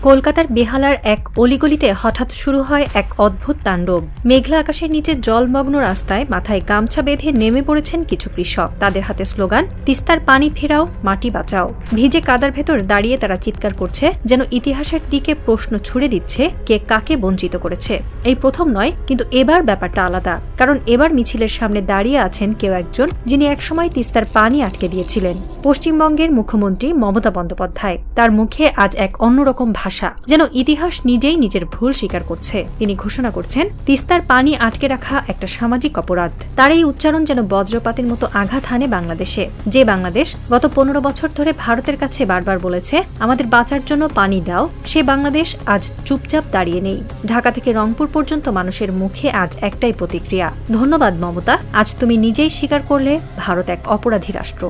কলকাতার বেহালার এক অলিগলিতে হঠাৎ শুরু হয় এক অদ্ভুত তাণ্ডব। মেঘলা আকাশের নিচে জলমগ্ন রাস্তায় মাথায় গামছা বেঁধে নেমে পড়েছেন কিছু কৃষক। তাদের হাতে স্লোগান, তিস্তার পানি ফেরাও, মাটি বাঁচাও। ভিজে কাদার ভেতর দাঁড়িয়ে তারা চিৎকার করছে, যেন ইতিহাসের দিকে প্রশ্ন ছুড়ে দিচ্ছে কে কাকে বঞ্চিত করেছে। এই প্রথম নয়, কিন্তু এবার ব্যাপারটা আলাদা, কারণ এবার মিছিলের সামনে দাঁড়িয়ে আছেন কেউ একজন যিনি একসময় তিস্তার পানি আটকে দিয়েছিলেন। পশ্চিমবঙ্গের মুখ্যমন্ত্রী মমতা বন্দ্যোপাধ্যায়। তার মুখে আজ এক অন্যরকম ভাষা, যেন ইতিহাস নিজেই নিজের ভুল স্বীকার করছে। তিনি ঘোষণা করছেন, তিস্তার পানি আটকে রাখা একটা সামাজিক অপরাধ। তার এই উচ্চারণ যেন বজ্রপাতের মতো আঘাত হানে বাংলাদেশে। যে বাংলাদেশ গত 15 বছর ধরে ভারতের কাছে বারবার বলেছে আমাদের বাঁচার জন্য পানি দাও, সে বাংলাদেশ আজ চুপচাপ দাঁড়িয়ে নেই। ঢাকা থেকে রংপুর পর্যন্ত মানুষের মুখে আজ একটাই প্রতিক্রিয়া, ধন্যবাদ মমতা, আজ তুমি নিজেই স্বীকার করলে ভারত এক অপরাধী রাষ্ট্র।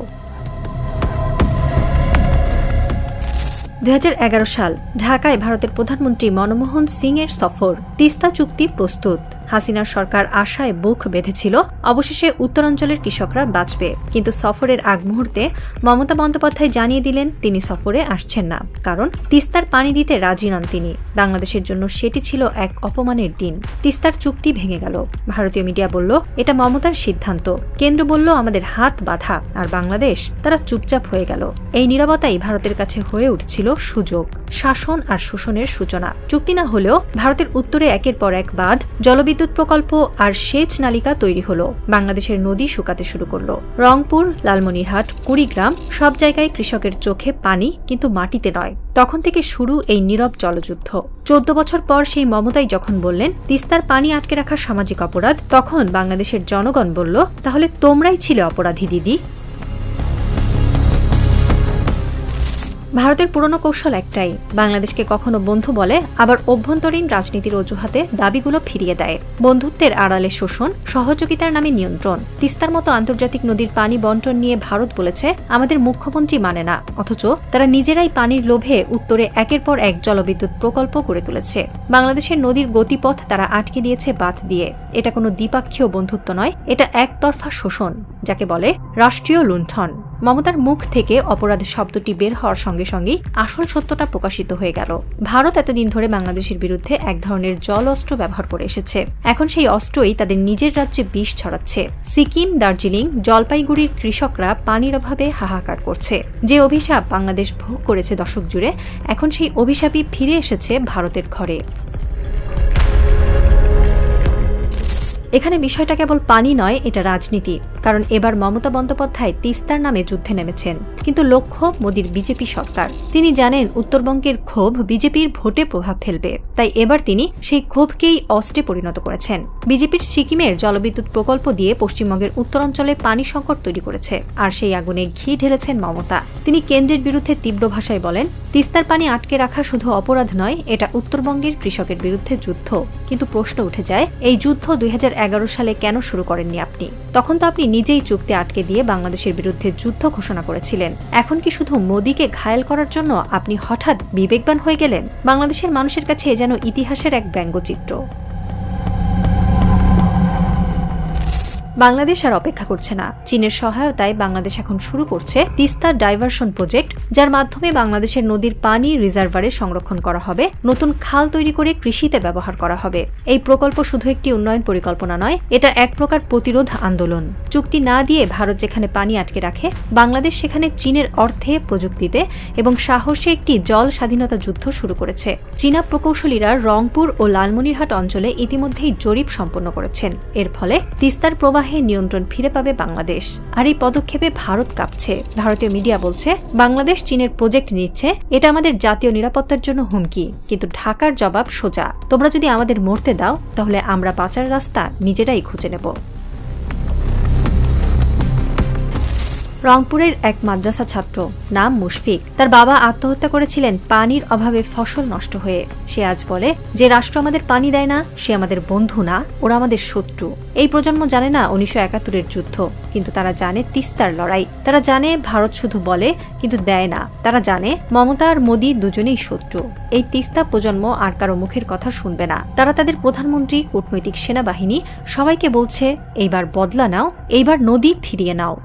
2011 সাল ঢাকায় ভারতের প্রধানমন্ত্রী মনমোহন সিং এর সফর। তিস্তা চুক্তি প্রস্তুত। হাসিনার সরকার আশায় বুক বেঁধেছিল অবশেষে উত্তরাঞ্চলের কৃষকরা বাঁচবে, কিন্তু সফরের আগ মুহূর্তে মমতা বন্দ্যোপাধ্যায় জানিয়ে দিলেন তিনি সফরে আসছেন না, কারণ তিস্তার পানি দিতে রাজি নন তিনি। বাংলাদেশের জন্য সেটি ছিল এক অপমানের দিন। তিস্তার চুক্তি ভেঙে গেল। ভারতীয় মিডিয়া বলল এটা মমতার সিদ্ধান্ত, কেন্দ্র বলল আমাদের হাত বাঁধা, আর বাংলাদেশ তারা চুপচাপ হয়ে গেল। এই নীরবতাই ভারতের কাছে হয়ে উঠছিল সুযোগ, শাসন আর শোষণের সূচনা। চুক্তি না হলেও ভারতের উত্তরে একের পর এক বাঁধ, জলবিদ্যুৎ প্রকল্প আর সেচ নালিকা তৈরি হলো। বাংলাদেশের নদী শুকাতে শুরু করলো। রংপুর, লালমনিরহাট, কুড়িগ্রাম সব জায়গায় কৃষকের চোখে পানি, কিন্তু মাটিতে নয়। তখন থেকে শুরু এই নীরব জলযুদ্ধ। 14 বছর পর সেই মমতাই যখন বললেন তিস্তার পানি আটকে রাখা সামাজিক অপরাধ, তখন বাংলাদেশের জনগণ বলল তাহলে তোমরাই ছিলে অপরাধী দিদি। ভারতের পুরনো কৌশল একটাই, বাংলাদেশকে কখনো বন্ধু বলে, আবার অভ্যন্তরীণ রাজনীতির অজুহাতে দাবিগুলো ফিরিয়ে দেয়। বন্ধুত্বের আড়ালে শোষণ, সহযোগিতার নামে নিয়ন্ত্রণ। তিস্তার মতো আন্তর্জাতিক নদীর পানি বন্টন নিয়ে ভারত বলেছে আমাদের মুখ্যমন্ত্রী মানে না, অথচ তারা নিজেরাই পানির লোভে উত্তরে একের পর এক জলবিদ্যুৎ প্রকল্প করে তুলেছে। বাংলাদেশের নদীর গতিপথ তারা আটকে দিয়েছে বাঁধ দিয়ে। এটা কোনো দ্বিপাক্ষীয় বন্ধুত্ব নয়, এটা একতরফা শোষণ, যাকে বলে রাষ্ট্রীয় লুণ্ঠন। মমতার মুখ থেকে অপরাধ শব্দটি বের হওয়ার সঙ্গে সঙ্গেই আসল সত্যটা প্রকাশিত হয়ে গেল। ভারত এতদিন ধরে বাংলাদেশের বিরুদ্ধে এক ধরনের জল অস্ত্র ব্যবহার করে এসেছে। এখন সেই অস্ত্রই তাদের নিজের রাজ্যে বিষ ছড়াচ্ছে। সিকিম, দার্জিলিং, জলপাইগুড়ির কৃষকরা পানির অভাবে হাহাকার করছে। যে অভিশাপ বাংলাদেশ ভোগ করেছে দশক জুড়ে, এখন সেই অভিশাপই ফিরে এসেছে ভারতের ঘরে। এখানে বিষয়টা কেবল পানি নয়, এটা রাজনীতি। কারণ এবার মমতা বন্দ্যোপাধ্যায় তিস্তার নামে যুদ্ধে নেমেছেন, কিন্তু লক্ষ্য মোদির বিজেপি সরকার। তিনি জানেন উত্তরবঙ্গের ক্ষোভ বিজেপির ভোটে প্রভাব ফেলবে, তাই এবার তিনি সেই ক্ষোভকেই অস্ত্রে পরিণত করেছেন। বিজেপির সিকিমের জলবিদ্যুৎ প্রকল্প দিয়ে পশ্চিমবঙ্গের উত্তরাঞ্চলে পানি সংকট তৈরি করেছে, আর সেই আগুনে ঘি ঢেলেছেন মমতা। তিনি কেন্দ্রের বিরুদ্ধে তীব্র ভাষায় বলেন তিস্তার পানি আটকে রাখা শুধু অপরাধ নয়, এটা উত্তরবঙ্গের কৃষকের বিরুদ্ধে যুদ্ধ। কিন্তু প্রশ্ন উঠে যায়, এই যুদ্ধ 2011 সালে কেন শুরু করেননি আপনি? তখন তো আপনি নিজেই চুক্তি আটকে দিয়ে বাংলাদেশের বিরুদ্ধে যুদ্ধ ঘোষণা করেছিলেন। এখন কি শুধু মোদিকে ঘায়েল করার জন্য আপনি হঠাৎ বিবেকবান হয়ে গেলেন? বাংলাদেশের মানুষের কাছে যেন ইতিহাসের এক ব্যঙ্গচিত্র। বাংলাদেশ আর অপেক্ষা করছে না। চীনের সহায়তায় বাংলাদেশ এখন শুরু করছে তিস্তা ডাইভারশন প্রজেক্ট, যার মাধ্যমে বাংলাদেশের নদীর পানি রিজার্ভারে সংরক্ষণ করা হবে, নতুন খাল তৈরি করে কৃষিতে ব্যবহার করা হবে। এই প্রকল্প শুধু একটি উন্নয়ন পরিকল্পনা নয়, এটা এক প্রকার প্রতিরোধ আন্দোলন। চুক্তি না দিয়ে ভারত যেখানে পানি আটকে রাখে, বাংলাদেশ সেখানে চীনের অর্থে, প্রযুক্তিতে এবং সাহসে একটি জল স্বাধীনতা যুদ্ধ শুরু করেছে। চীনা প্রকৌশলীরা রংপুর ও লালমনিরহাট অঞ্চলে ইতিমধ্যেই জরিপ সম্পন্ন করেছেন। এর ফলে তিস্তার প্রবাহে নিয়ন্ত্রণ ফিরে পাবে বাংলাদেশ। আর এই পদক্ষেপে ভারত কাঁপছে। ভারতীয় মিডিয়া বলছে বাংলাদেশ চীনের প্রজেক্ট নিচ্ছে, এটা আমাদের জাতীয় নিরাপত্তার জন্য হুমকি। কিন্তু ঢাকার জবাব সোজা, তোমরা যদি আমাদের মরতে দাও তাহলে আমরা বাঁচার রাস্তা নিজেরাই খুঁজে নেব। রংপুরের এক মাদ্রাসা ছাত্র, নাম মুশফিক। তার বাবা আত্মহত্যা করেছিলেন পানির অভাবে ফসল নষ্ট হয়ে। সে আজ বলে যে রাষ্ট্র আমাদের পানি দেয় না, সে আমাদের বন্ধু না, ওরা আমাদের শত্রু। এই প্রজন্ম জানে না 1971-এর যুদ্ধ, কিন্তু তারা জানে তিস্তার লড়াই। তারা জানে ভারত শুধু বলে কিন্তু দেয় না। তারা জানে মমতা আর মোদি দুজনেই শত্রু। এই তিস্তা প্রজন্ম আর কারো মুখের কথা শুনবে না। তারা তাদের প্রধানমন্ত্রী, কূটনৈতিক সেনাবাহিনী সবাইকে বলছে এইবার বদলা নাও, এইবার নদী ফিরিয়ে নাও।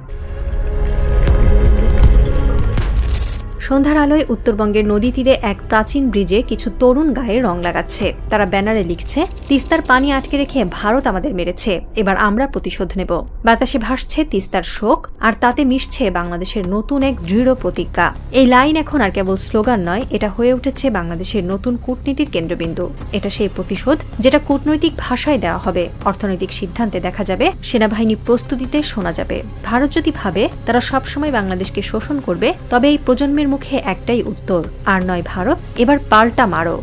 সন্ধ্যার আলোয় উত্তরবঙ্গের নদী তীরে এক প্রাচীন ব্রিজে কিছু তরুণ গায়ে রং লাগাচ্ছে। তারা ব্যানারে লিখছে, তিস্তার পানি আটকে রেখে ভারত আমাদের মেরেছে, এবার আমরা প্রতিশোধ নেব। বাতাসে ভাসছে তিস্তার শোক, আর তাতে মিশছে বাংলাদেশের নতুন এক দৃঢ় প্রতিজ্ঞা। এই লাইন এখন আর কেবল স্লোগান নয়, এটা হয়ে উঠেছে বাংলাদেশের নতুন কূটনীতির কেন্দ্রবিন্দু। এটা সেই প্রতিশোধ যেটা কূটনৈতিক ভাষায় দেওয়া হবে, অর্থনৈতিক সিদ্ধান্তে দেখা যাবে, সেনাবাহিনী প্রস্তুতিতে শোনা যাবে। ভারত যদি ভাবে তারা সবসময় বাংলাদেশকে শোষণ করবে, তবে এই প্রজন্মের মুখে একটাই উত্তর, আর নয় ভারত, এবার পাল্টা মারো।